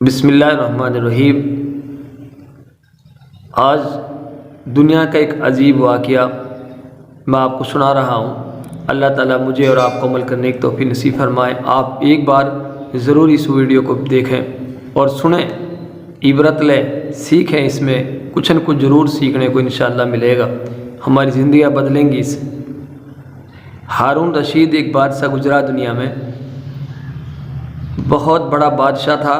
بسم اللہ الرحمن الرحیم۔ آج دنیا کا ایک عجیب واقعہ میں آپ کو سنا رہا ہوں۔ اللہ تعالیٰ مجھے اور آپ کو عمل کرنے کی توفیق نصیب فرمائے۔ آپ ایک بار ضرور اس ویڈیو کو دیکھیں اور سنیں، عبرت لیں، سیکھیں، اس میں کچھ نہ کچھ ضرور سیکھنے کو انشاءاللہ ملے گا، ہماری زندگیاں بدلیں گی اس سے۔ ہارون رشید ایک بادشاہ گزرا دنیا میں، بہت بڑا بادشاہ تھا،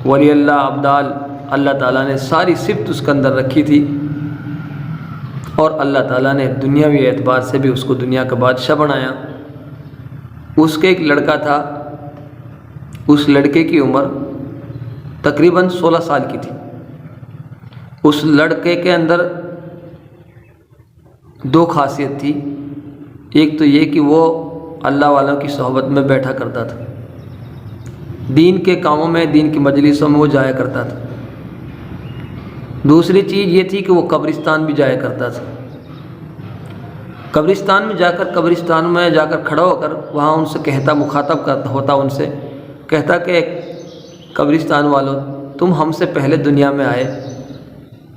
ولی اللہ عبدال، اللہ تعالیٰ نے ساری صفت اس کے اندر رکھی تھی، اور اللہ تعالیٰ نے دنیاوی اعتبار سے بھی اس کو دنیا کا بادشاہ بنایا۔ اس کے ایک لڑکا تھا، اس لڑکے کی عمر تقریباً 16 سال کی تھی۔ اس لڑکے کے اندر دو خاصیت تھی، ایک تو یہ کہ وہ اللہ والوں کی صحبت میں بیٹھا کرتا تھا، دین کے کاموں میں، دین کی مجلسوں میں وہ جایا کرتا تھا۔ دوسری چیز یہ تھی کہ وہ قبرستان بھی جایا کرتا تھا۔ قبرستان میں جا کر کھڑا ہو کر وہاں ان سے کہتا، مخاطب ہوتا ان سے، کہتا کہ قبرستان والوں، تم ہم سے پہلے دنیا میں آئے،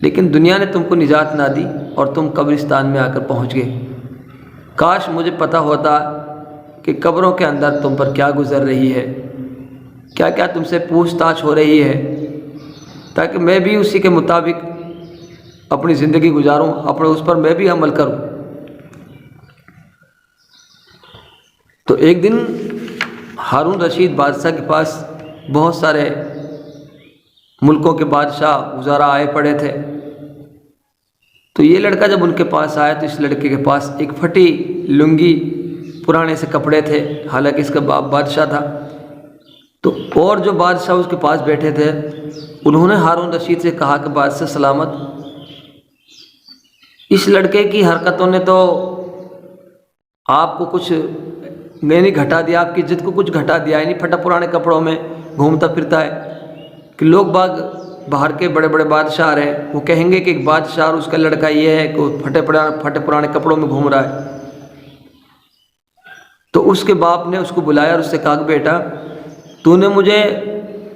لیکن دنیا نے تم کو نجات نہ دی اور تم قبرستان میں آ کر پہنچ گئے۔ کاش مجھے پتہ ہوتا کہ قبروں کے اندر تم پر کیا گزر رہی ہے، کیا کیا تم سے پوچھ تاچھ ہو رہی ہے، تاکہ میں بھی اسی کے مطابق اپنی زندگی گزاروں، اپنے اس پر میں بھی عمل کروں۔ تو ایک دن ہارون رشید بادشاہ کے پاس بہت سارے ملکوں کے بادشاہ وزراء آئے پڑے تھے۔ تو یہ لڑکا جب ان کے پاس آیا تو اس لڑکے کے پاس ایک پھٹی لنگی، پرانے سے کپڑے تھے، حالانکہ اس کا باپ بادشاہ تھا۔ تو اور جو بادشاہ اس کے پاس بیٹھے تھے انہوں نے ہارون رشید سے کہا کہ بادشاہ سلامت، اس لڑکے کی حرکتوں نے تو آپ کو کچھ نہیں گھٹا دیا، آپ کی عزت کو کچھ گھٹا دیا، یعنی پھٹا پرانے کپڑوں میں گھومتا پھرتا ہے کہ لوگ باہر کے بڑے بڑے بادشاہ آ رہے ہیں، وہ کہیں گے کہ ایک بادشاہ اور اس کا لڑکا یہ ہے کہ وہ پھٹے پرانے کپڑوں میں گھوم رہا ہے۔ تو اس کے باپ نے اس کو بلایا اور اس سے کہا کہ بیٹا، تو نے مجھے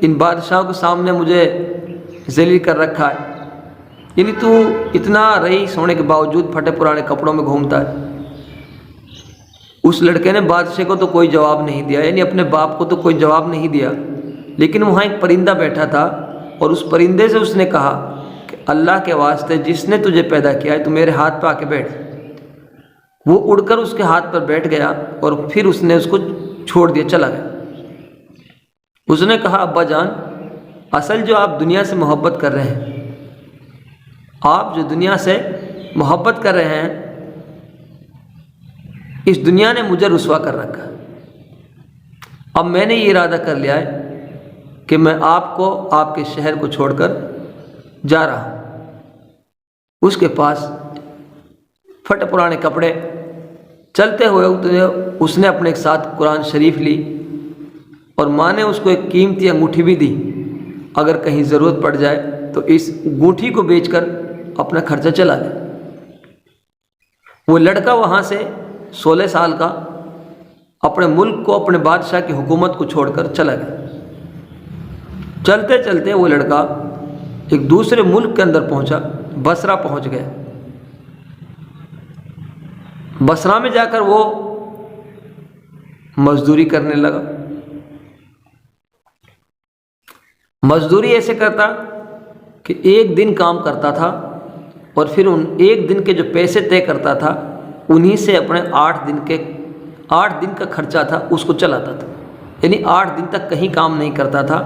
ان بادشاہوں کے سامنے مجھے ذلیل کر رکھا ہے، یعنی تو اتنا رئیس ہونے کے باوجود پھٹے پرانے کپڑوں میں گھومتا ہے۔ اس لڑکے نے بادشاہ کو تو کوئی جواب نہیں دیا، یعنی اپنے باپ کو تو کوئی جواب نہیں دیا، لیکن وہاں ایک پرندہ بیٹھا تھا اور اس پرندے سے اس نے کہا کہ اللہ کے واسطے جس نے تجھے پیدا کیا ہے تو میرے ہاتھ پہ آ کے بیٹھ۔ وہ اڑ کر اس کے ہاتھ پر بیٹھ گیا اور پھر اس نے اس کو چھوڑ دیا، چلا گیا۔ اس نے کہا ابا جان، اصل جو آپ دنیا سے محبت کر رہے ہیں، آپ جو دنیا سے محبت کر رہے ہیں، اس دنیا نے مجھے رسوا کر رکھا۔ اب میں نے یہ ارادہ کر لیا ہے کہ میں آپ کو، آپ کے شہر کو چھوڑ کر جا رہا ہوں۔ اس کے پاس پھٹے پرانے کپڑے، چلتے ہوئے اس نے اپنے ساتھ قرآن شریف لی اور ماں نے اس کو ایک قیمتی انگوٹھی بھی دی، اگر کہیں ضرورت پڑ جائے تو اس انگوٹھی کو بیچ کر اپنا خرچہ چلا دے۔ وہ لڑکا وہاں سے 16 سال کا اپنے ملک کو، اپنے بادشاہ کی حکومت کو چھوڑ کر چلا گیا۔ چلتے چلتے وہ لڑکا ایک دوسرے ملک کے اندر پہنچا، بصرہ پہنچ گیا۔ بصرہ میں جا کر وہ مزدوری کرنے لگا۔ مزدوری ایسے کرتا کہ ایک دن کام کرتا تھا اور پھر ان ایک دن کے جو پیسے طے کرتا تھا انہی سے اپنے 8 دن کا خرچہ تھا اس کو چلاتا تھا، یعنی 8 دن تک کہیں کام نہیں کرتا تھا،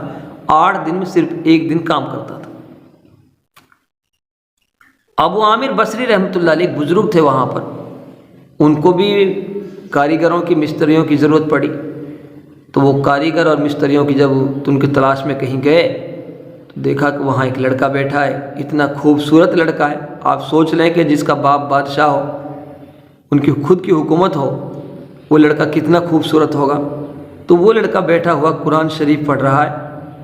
8 دن میں صرف ایک دن کام کرتا تھا۔ ابو عامر بصری رحمۃ اللہ علیہ بزرگ تھے وہاں پر، ان کو بھی کاریگروں کی، مستریوں کی ضرورت پڑی۔ تو وہ کاریگر اور مستریوں کی جب ان کی تلاش میں کہیں گئے تو دیکھا کہ وہاں ایک لڑکا بیٹھا ہے، اتنا خوبصورت لڑکا ہے، آپ سوچ لیں کہ جس کا باپ بادشاہ ہو، ان کی خود کی حکومت ہو، وہ لڑکا کتنا خوبصورت ہوگا۔ تو وہ لڑکا بیٹھا ہوا قرآن شریف پڑھ رہا ہے،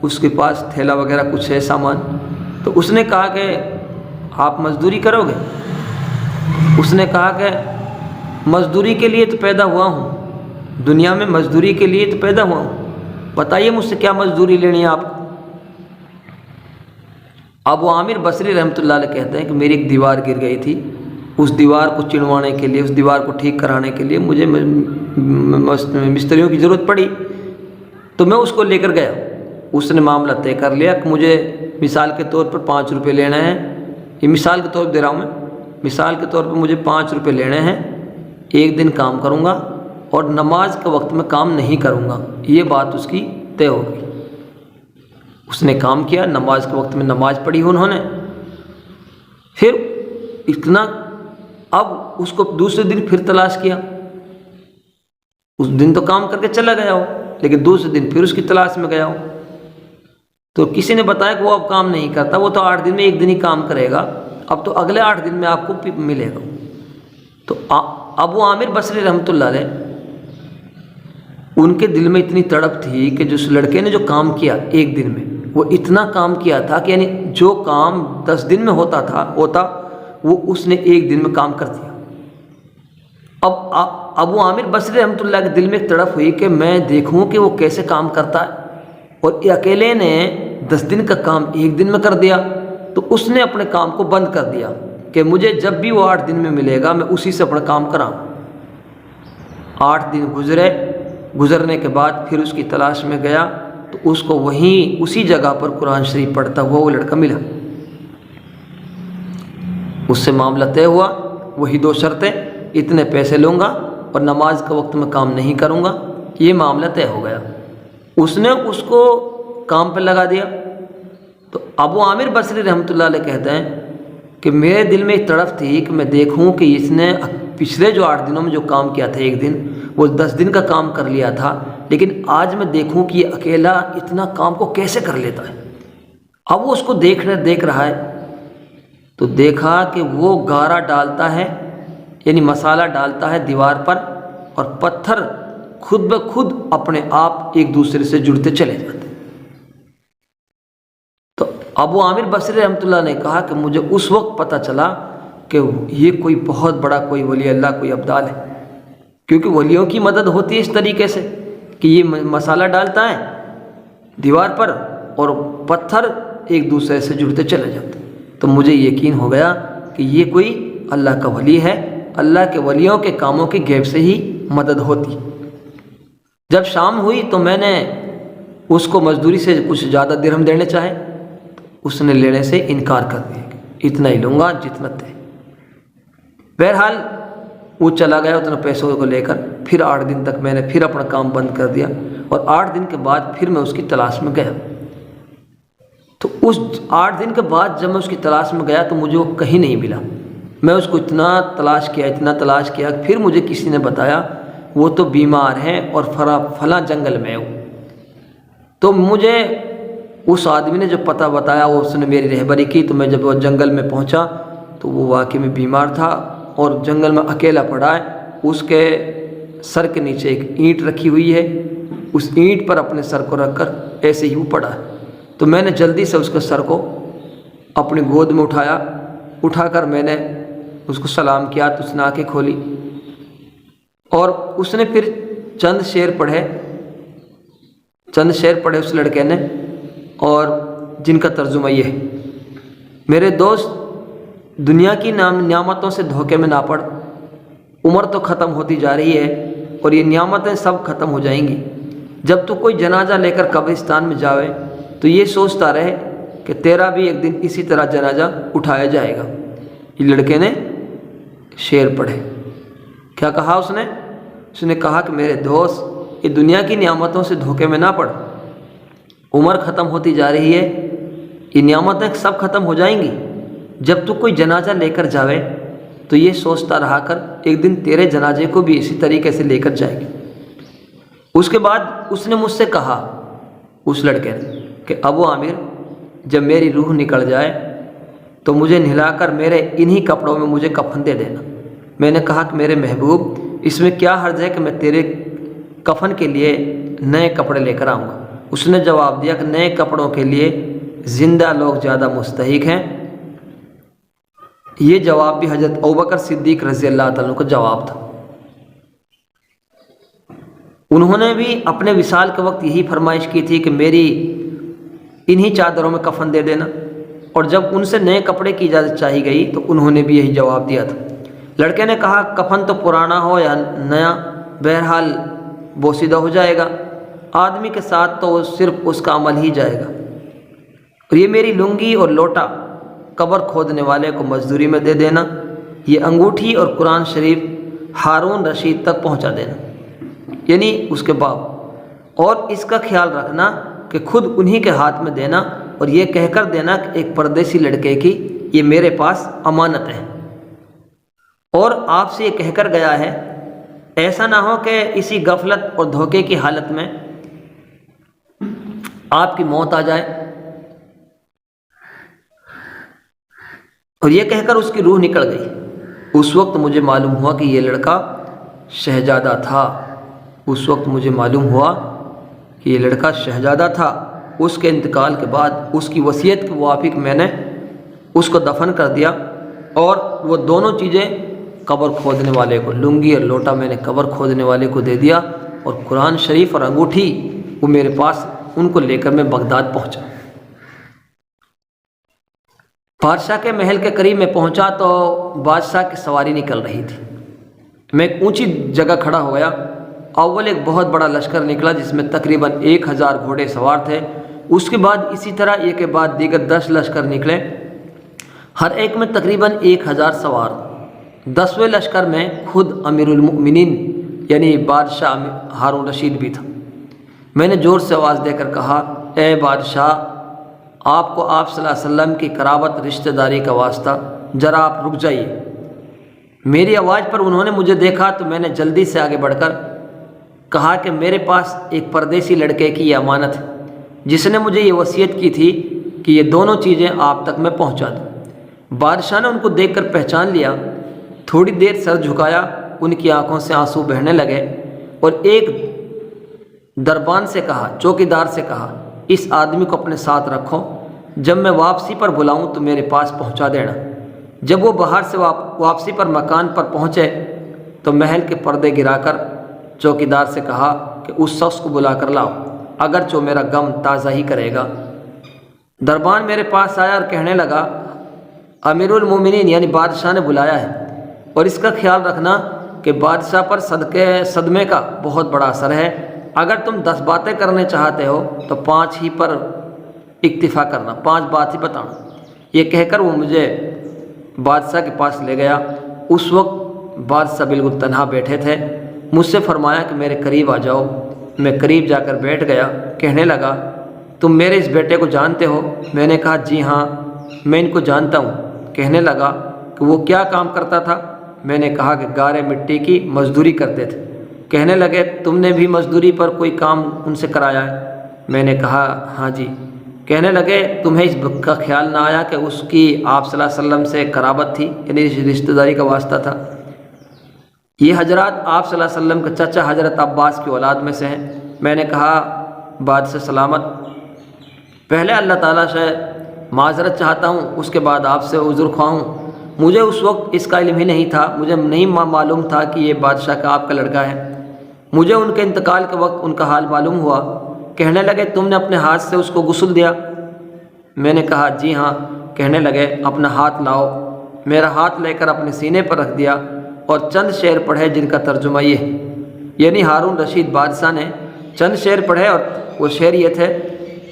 اس کے پاس تھیلا وغیرہ کچھ ہے سامان۔ تو اس نے کہا کہ آپ مزدوری کرو گے؟ اس نے کہا کہ مزدوری کے لیے تو پیدا ہوا ہوں، دنیا میں مزدوری کے لیے تو پیدا ہوا ہوں، بتائیے مجھ سے کیا مزدوری لینی ہے آپ کو؟ ابو عامر بصری رحمۃ اللہ علیہ کہتے ہیں کہ میری ایک دیوار گر گئی تھی، اس دیوار کو چنوانے کے لیے، اس دیوار کو ٹھیک کرانے کے لیے مجھے مستریوں کی ضرورت پڑی، تو میں اس کو لے کر گیا۔ اس نے معاملہ طے کر لیا کہ مجھے مثال کے طور پر 5 روپے لینے ہیں، یہ مثال کے طور پر دے رہا ہوں میں، مثال کے طور پر مجھے 5 روپے لینے ہیں، 1 دن کام کروں گا اور نماز کے وقت میں کام نہیں کروں گا، یہ بات اس کی طے ہو گئی۔ اس نے کام کیا، نماز کے وقت میں نماز پڑھی انہوں نے، پھر اتنا، اب اس کو دوسرے دن پھر تلاش کیا، اس دن تو کام کر کے چلا گیا ہو، لیکن دوسرے دن پھر اس کی تلاش میں گیا ہو، تو کسی نے بتایا کہ وہ اب کام نہیں کرتا، وہ تو 8 دن میں 1 دن ہی کام کرے گا، اب تو اگلے 8 دن میں آپ کو ملے گا۔ تو ابو عامر بصری رحمۃ اللہ علیہ، ان کے دل میں اتنی تڑپ تھی کہ جس لڑکے نے جو کام کیا 1 دن میں، وہ اتنا کام کیا تھا کہ یعنی جو کام 10 دن میں ہوتا وہ اس نے 1 دن میں کام کر دیا۔ اب ابو عامر بصری رحمۃ اللہ کے دل میں ایک تڑپ ہوئی کہ میں دیکھوں کہ وہ کیسے کام کرتا ہے، اور اکیلے نے 10 دن کا کام 1 دن میں کر دیا، تو اس نے اپنے کام کو بند کر دیا کہ مجھے جب بھی وہ 8 دن میں ملے گا میں اسی سے اپنا کام کراؤں۔ 8 دن گزرنے کے بعد پھر اس کی تلاش میں گیا، تو اس کو وہیں اسی جگہ پر قرآن شریف پڑھتا ہوا وہ لڑکا ملا۔ اس سے معاملہ طے ہوا، وہی 2 شرطیں، اتنے پیسے لوں گا اور نماز کے وقت میں کام نہیں کروں گا، یہ معاملہ طے ہو گیا۔ اس نے اس کو کام پہ لگا دیا۔ تو ابو عامر بصری رحمۃ اللہ علیہ کہتے ہیں کہ میرے دل میں ایک تڑپ تھی کہ میں دیکھوں کہ اس نے پچھلے جو 8 دنوں میں جو کام کیا تھا 1 دن، وہ 10 دن کا کام کر لیا تھا، لیکن آج میں دیکھوں کہ یہ اکیلا اتنا کام کو کیسے کر لیتا ہے۔ اب وہ اس کو دیکھ رہا ہے، تو دیکھا کہ وہ گارا ڈالتا ہے، یعنی مسالہ ڈالتا ہے دیوار پر، اور پتھر خود بخود اپنے آپ ایک دوسرے سے جڑتے چلے جاتے۔ تو ابو عامر بصری رحمۃ اللہ نے کہا کہ مجھے اس وقت پتہ چلا کہ یہ کوئی بہت بڑا کوئی ولی اللہ، کوئی ابدال ہے، کیونکہ ولیوں کی مدد ہوتی ہے اس طریقے سے کہ یہ مسالہ ڈالتا ہے دیوار پر اور پتھر ایک دوسرے سے جڑتے چلے جاتے۔ تو مجھے یقین ہو گیا کہ یہ کوئی اللہ کا ولی ہے، اللہ کے ولیوں کے کاموں کی غیب سے ہی مدد ہوتی۔ جب شام ہوئی تو میں نے اس کو مزدوری سے کچھ زیادہ درہم دینے چاہے، اس نے لینے سے انکار کر دیا کہ اتنا ہی لوں گا جتنا تے۔ بہرحال وہ چلا گیا اتنا پیسوں کو لے کر، پھر 8 دن تک میں نے پھر اپنا کام بند کر دیا، اور 8 دن کے بعد پھر میں اس کی تلاش میں گیا۔ تو اس 8 دن کے بعد جب میں اس کی تلاش میں گیا تو مجھے وہ کہیں نہیں ملا۔ میں اس کو اتنا تلاش کیا، پھر مجھے کسی نے بتایا وہ تو بیمار ہیں اور فلاں جنگل میں ہو۔ تو مجھے اس آدمی نے جو پتہ بتایا، وہ اس نے میری رہبری کی، تو میں جب وہ جنگل میں پہنچا تو وہ واقعی میں بیمار تھا اور جنگل میں اکیلا پڑا ہے۔ اس کے سر کے نیچے ایک اینٹ رکھی ہوئی ہے، اس اینٹ پر اپنے سر کو رکھ کر ایسے ہی وہ پڑا ہے۔ تو میں نے جلدی سے اس کے سر کو اپنی گود میں اٹھا کر میں نے اس کو سلام کیا، تو اس نے آنکھیں کھولی اور اس نے پھر چند شعر پڑھے اس لڑکے نے، اور جن کا ترجمہ یہ ہے: میرے دوست، دنیا کی نعمتوں سے دھوکے میں نہ پڑ، عمر تو ختم ہوتی جا رہی ہے اور یہ نعمتیں سب ختم ہو جائیں گی۔ جب تو کوئی جنازہ لے کر قبرستان میں جاوے تو یہ سوچتا رہے کہ تیرا بھی ایک دن اسی طرح جنازہ اٹھایا جائے گا۔ یہ لڑکے نے شعر پڑھے۔ کیا کہا اس نے کہا کہ میرے دوست، یہ دنیا کی نعمتوں سے دھوکے میں نہ پڑ، عمر ختم ہوتی جا رہی ہے، یہ نعمتیں سب ختم ہو جائیں گی۔ جب تو کوئی جنازہ لے کر جاوے تو یہ سوچتا رہا کر ایک دن تیرے جنازے کو بھی اسی طریقے سے لے کر جائے گی۔ اس کے بعد اس نے مجھ سے کہا، اس لڑکے نے، کہ ابو عامر، جب میری روح نکل جائے تو مجھے نہلا کر میرے انہی کپڑوں میں مجھے کفن دے دینا۔ میں نے کہا کہ میرے محبوب، اس میں کیا حرج ہے کہ میں تیرے کفن کے لیے نئے کپڑے لے کر آؤں گا۔ اس نے جواب دیا کہ نئے کپڑوں کے لیے زندہ لوگ زیادہ مستحق ہیں۔ یہ جواب بھی حضرت ابوبکر صدیق رضی اللہ تعالیٰ عنہ کا جواب تھا۔ انہوں نے بھی اپنے وصال کے وقت یہی فرمائش کی تھی کہ میری انہی چادروں میں کفن دے دینا، اور جب ان سے نئے کپڑے کی اجازت چاہی گئی تو انہوں نے بھی یہی جواب دیا تھا۔ لڑکے نے کہا کفن تو پرانا ہو یا نیا، بہرحال بوسیدہ ہو جائے گا، آدمی کے ساتھ تو صرف اس کا عمل ہی جائے گا، اور یہ میری لنگی اور لوٹا قبر کھودنے والے کو مزدوری میں دے دینا، یہ انگوٹھی اور قرآن شریف ہارون رشید تک پہنچا دینا، یعنی اس کے باپ، اور اس کا خیال رکھنا کہ خود انہی کے ہاتھ میں دینا، اور یہ کہہ کر دینا کہ ایک پردیسی لڑکے کی یہ میرے پاس امانت ہے، اور آپ سے یہ کہہ کر گیا ہے، ایسا نہ ہو کہ اسی غفلت اور دھوکے کی حالت میں آپ کی موت آ جائے۔ اور یہ کہہ کر اس کی روح نکل گئی۔ اس وقت مجھے معلوم ہوا کہ یہ لڑکا شہزادہ تھا، اس وقت مجھے معلوم ہوا کہ یہ لڑکا شہزادہ تھا۔ اس کے انتقال کے بعد اس کی وصیت کے موافق میں نے اس کو دفن کر دیا، اور وہ دونوں چیزیں قبر کھودنے والے کو، لنگی اور لوٹا میں نے قبر کھودنے والے کو دے دیا، اور قرآن شریف اور انگوٹھی وہ میرے پاس، ان کو لے کر میں بغداد پہنچا۔ بادشاہ کے محل کے قریب میں پہنچا تو بادشاہ کی سواری نکل رہی تھی۔ میں ایک اونچی جگہ کھڑا ہو گیا۔ اول ایک بہت بڑا لشکر نکلا جس میں تقریباً 1000 گھوڑے سوار تھے۔ اس کے بعد اسی طرح ایک کے بعد دیگر 10 لشکر نکلے، ہر ایک میں تقریباً 1000 سوار۔ 10ویں لشکر میں خود امیر المؤمنین یعنی بادشاہ ہارون رشید بھی تھا۔ میں نے زور سے آواز دے کر کہا، اے بادشاہ، آپ کو آپ صلی اللہ علیہ وسلم کی قرابت رشتہ داری کا واسطہ، ذرا آپ رک جائیے۔ میری آواز پر انہوں نے مجھے دیکھا تو میں نے جلدی سے آگے بڑھ کر کہا کہ میرے پاس ایک پردیسی لڑکے کی یہ امانت ہے جس نے مجھے یہ وصیت کی تھی کہ یہ دونوں چیزیں آپ تک میں پہنچا دوں۔ بادشاہ نے ان کو دیکھ کر پہچان لیا، تھوڑی دیر سر جھکایا، ان کی آنکھوں سے آنسو بہنے لگے، اور ایک دربان سے کہا، چوکیدار سے کہا، اس آدمی کو اپنے ساتھ رکھو، جب میں واپسی پر بلاؤں تو میرے پاس پہنچا دینا۔ جب وہ باہر سے واپسی پر مکان پر پہنچے تو محل کے پردے گرا کر چوکیدار سے کہا کہ اس شخص کو بلا کر لاؤ، اگرچہ میرا غم تازہ ہی کرے گا۔ دربان میرے پاس آیا اور کہنے لگا، امیر المومنین یعنی بادشاہ نے بلایا ہے، اور اس کا خیال رکھنا کہ بادشاہ پر صدمے کا بہت بڑا اثر ہے، اگر تم 10 باتیں کرنے چاہتے ہو تو 5 ہی پر اکتفا کرنا، 5 بات ہی بتانا۔ یہ کہہ کر وہ مجھے بادشاہ کے پاس لے گیا۔ اس وقت بادشاہ بالکل تنہا بیٹھے تھے۔ مجھ سے فرمایا کہ میرے قریب آ جاؤ۔ میں قریب جا کر بیٹھ گیا۔ کہنے لگا، تم میرے اس بیٹے کو جانتے ہو؟ میں نے کہا، جی ہاں، میں ان کو جانتا ہوں۔ کہنے لگا کہ وہ کیا کام کرتا تھا؟ میں نے کہا کہ گارے مٹی کی مزدوری کرتے تھے۔ کہنے لگے، تم نے بھی مزدوری پر کوئی کام ان سے کرایا ہے؟ میں نے کہا، ہاں جی۔ کہنے لگے، تمہیں اس کا خیال نہ آیا کہ اس کی آپ صلی اللہ علیہ وسلم سے قرابت تھی، یعنی رشتہ داری کا واسطہ تھا؟ یہ حضرات آپ صلی اللہ علیہ وسلم کے چچا حضرت عباس کی اولاد میں سے ہیں۔ میں نے کہا، بادشاہ سلامت، پہلے اللہ تعالیٰ سے معذرت چاہتا ہوں، اس کے بعد آپ سے عذر خواہ ہوں۔ مجھے اس وقت اس کا علم ہی نہیں تھا، مجھے نہیں معلوم تھا کہ یہ بادشاہ کا آپ کا لڑکا ہے۔ مجھے ان کے انتقال کے وقت ان کا حال معلوم ہوا۔ کہنے لگے، تم نے اپنے ہاتھ سے اس کو غسل دیا؟ میں نے کہا، جی ہاں۔ کہنے لگے، اپنا ہاتھ لاؤ۔ میرا ہاتھ لے کر اپنے سینے پر رکھ دیا اور چند شعر پڑھے جن کا ترجمہ یہ ہے، یعنی ہارون رشید بادشاہ نے چند شعر پڑھے، اور وہ شعر یہ تھے،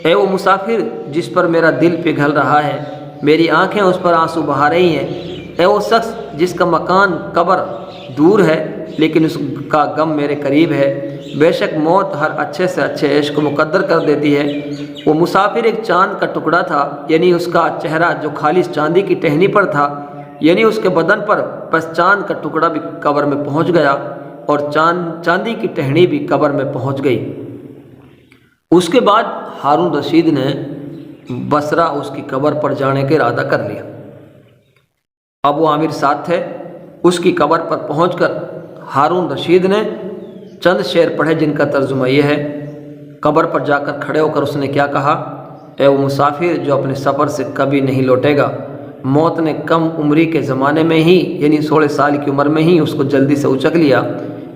اے وہ مسافر جس پر میرا دل پگھل رہا ہے، میری آنکھیں اس پر آنسو بہا رہی ہیں۔ اے وہ شخص جس کا مکان قبر دور ہے لیکن اس کا غم میرے قریب ہے، بے شک موت ہر اچھے سے اچھے عیش کو مقدر کر دیتی ہے۔ وہ مسافر ایک چاند کا ٹکڑا تھا، یعنی اس کا چہرہ جو خالص چاندی کی ٹہنی پر تھا، یعنی اس کے بدن پر، بس چاند کا ٹکڑا بھی قبر میں پہنچ گیا اور چاندی کی ٹہنی بھی قبر میں پہنچ گئی۔ اس کے بعد ہارون رشید نے بصرہ اس کی قبر پر جانے کا ارادہ کر لیا۔ ابو عامر ساتھ تھے۔ اس کی قبر پر پہنچ کر ہارون رشید نے چند شعر پڑھے جن کا ترجمہ یہ ہے۔ قبر پر جا کر کھڑے ہو کر اس نے کیا کہا، اے وہ مسافر جو اپنے سفر سے کبھی نہیں لوٹے گا، موت نے کم عمری کے زمانے میں ہی، یعنی 16 سال کی عمر میں ہی اس کو جلدی سے اچک لیا۔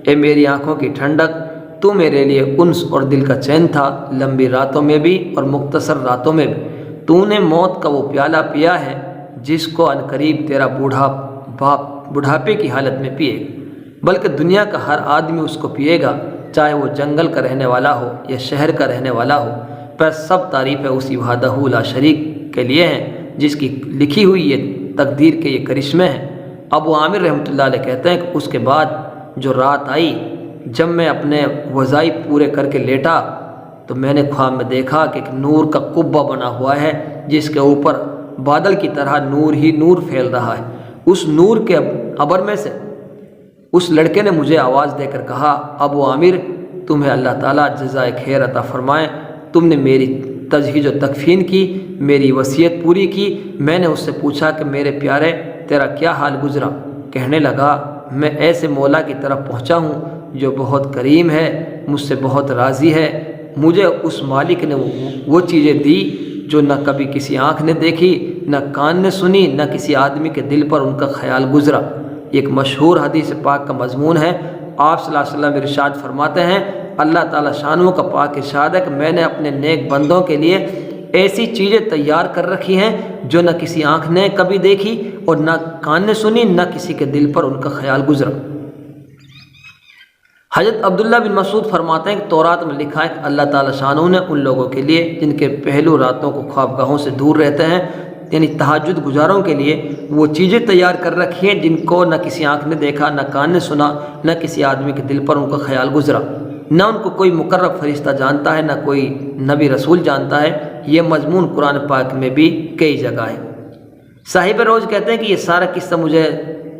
اے میری آنکھوں کی ٹھنڈک، تو میرے لیے انس اور دل کا چین تھا، لمبی راتوں میں بھی اور مختصر راتوں میں بھی۔ تو نے موت کا وہ پیالہ پیا ہے جس کو عنقریب تیرا بڑھاپے کی حالت میں پیے گا، بلکہ دنیا کا ہر آدمی اس کو پیے گا، چاہے وہ جنگل کا رہنے والا ہو یا شہر کا رہنے والا ہو۔ پر سب تعریفیں اسی وحدہ لا شریک کے لیے ہیں جس کی لکھی ہوئی یہ تقدیر کے یہ کرشمے ہیں۔ ابو عامر رحمۃ اللہ علیہ کہتے ہیں کہ اس کے بعد جو رات آئی، جب میں اپنے وظائف پورے کر کے لیٹا تو میں نے خواب میں دیکھا کہ ایک نور کا قبہ بنا ہوا ہے جس کے اوپر بادل کی طرح نور ہی نور پھیل رہا ہے۔ اس نور کے ابر میں سے اس لڑکے نے مجھے آواز دے کر کہا، ابو عامر، تمہیں اللہ تعالیٰ جزائے خیر عطا فرمائے، تم نے میری تجہیز و تکفین کی، میری وصیت پوری کی۔ میں نے اس سے پوچھا کہ میرے پیارے تیرا کیا حال گزرا؟ کہنے لگا، میں ایسے مولا کی طرف پہنچا ہوں جو بہت کریم ہے، مجھ سے بہت راضی ہے۔ مجھے اس مالک نے وہ چیزیں دی جو نہ کبھی کسی آنکھ نے دیکھی، نہ کان نے سنی، نہ کسی آدمی کے دل پر ان کا خیال گزرا۔ ایک مشہور حدیث پاک کا مضمون ہے۔ آپ صلی اللہ علیہ وسلم ارشاد فرماتے ہیں، اللہ تعالیٰ شانوں کا پاک ارشاد ہے کہ میں نے اپنے نیک بندوں کے لیے ایسی چیزیں تیار کر رکھی ہیں جو نہ کسی آنکھ نے کبھی دیکھی اور نہ کان نے سنی، نہ کسی کے دل پر ان کا خیال گزرا۔ حضرت عبداللہ بن مسعود فرماتے ہیں کہ تورات میں لکھا ہے کہ اللہ تعالیٰ شانوں نے ان لوگوں کے لیے جن کے پہلو راتوں کو خوابگاہوں سے دور رہتے ہیں، یعنی تہجد گزاروں کے لیے وہ چیزیں تیار کر رکھی ہیں جن کو نہ کسی آنکھ نے دیکھا، نہ کان نے سنا، نہ کسی آدمی کے دل پر ان کا خیال گزرا۔ نہ ان کو کوئی مقرب فرشتہ جانتا ہے، نہ کوئی نبی رسول جانتا ہے۔ یہ مضمون قرآن پاک میں بھی کئی جگہ ہے۔ صاحب روز کہتے ہیں کہ یہ سارا قصہ مجھے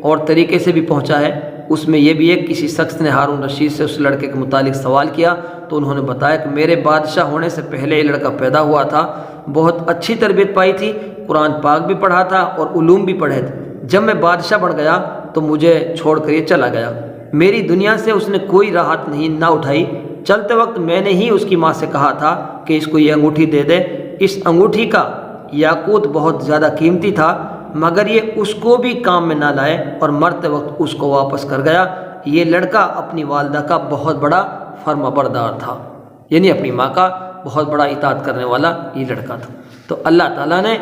اور طریقے سے بھی پہنچا ہے۔ اس میں یہ بھی ہے، کسی شخص نے ہارون رشید سے اس لڑکے کے متعلق سوال کیا تو انہوں نے بتایا کہ میرے بادشاہ ہونے سے پہلے یہ لڑکا پیدا ہوا تھا، بہت اچھی تربیت پائی تھی، قرآن پاک بھی پڑھا تھا اور علوم بھی پڑھے تھے۔ جب میں بادشاہ بن گیا تو مجھے چھوڑ کر یہ چلا گیا، میری دنیا سے اس نے کوئی راحت نہ اٹھائی۔ چلتے وقت میں نے ہی اس کی ماں سے کہا تھا کہ اس کو یہ انگوٹھی دے دے۔ اس انگوٹھی کا یاقوت بہت زیادہ قیمتی تھا، مگر یہ اس کو بھی کام میں نہ لائے اور مرتے وقت اس کو واپس کر گیا۔ یہ لڑکا اپنی والدہ کا بہت بڑا فرما بردار تھا، یعنی اپنی ماں کا بہت بڑا اطاعت کرنے والا یہ لڑکا تھا۔ تو اللہ تعالیٰ نے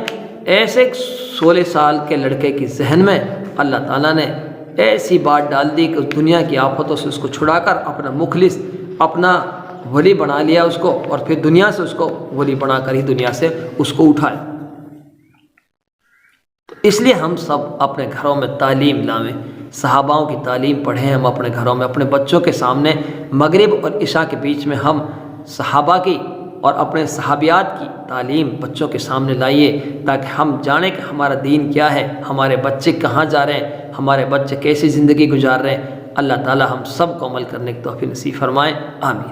ایسے 16 سال کے لڑکے کی ذہن میں اللہ تعالیٰ نے ایسی بات ڈال دی کہ اس دنیا کی آفتوں سے اس کو چھڑا کر اپنا مخلص، اپنا ولی بنا لیا اس کو، اور پھر دنیا سے اس کو ولی بنا کر ہی دنیا سے اس کو اٹھایا۔ تو اس لیے ہم سب اپنے گھروں میں تعلیم لاویں، صحاباؤں کی تعلیم پڑھیں ہم اپنے گھروں میں، اپنے بچوں کے سامنے مغرب اور عشاء کے بیچ میں ہم صحابہ کی اور اپنے صحابیات کی تعلیم بچوں کے سامنے لائیے، تاکہ ہم جانیں کہ ہمارا دین کیا ہے، ہمارے بچے کہاں جا رہے ہیں، ہمارے بچے کیسی زندگی گزار رہے ہیں۔ اللہ تعالی ہم سب کو عمل کرنے کی توفیق نصیب فرمائے، آمین۔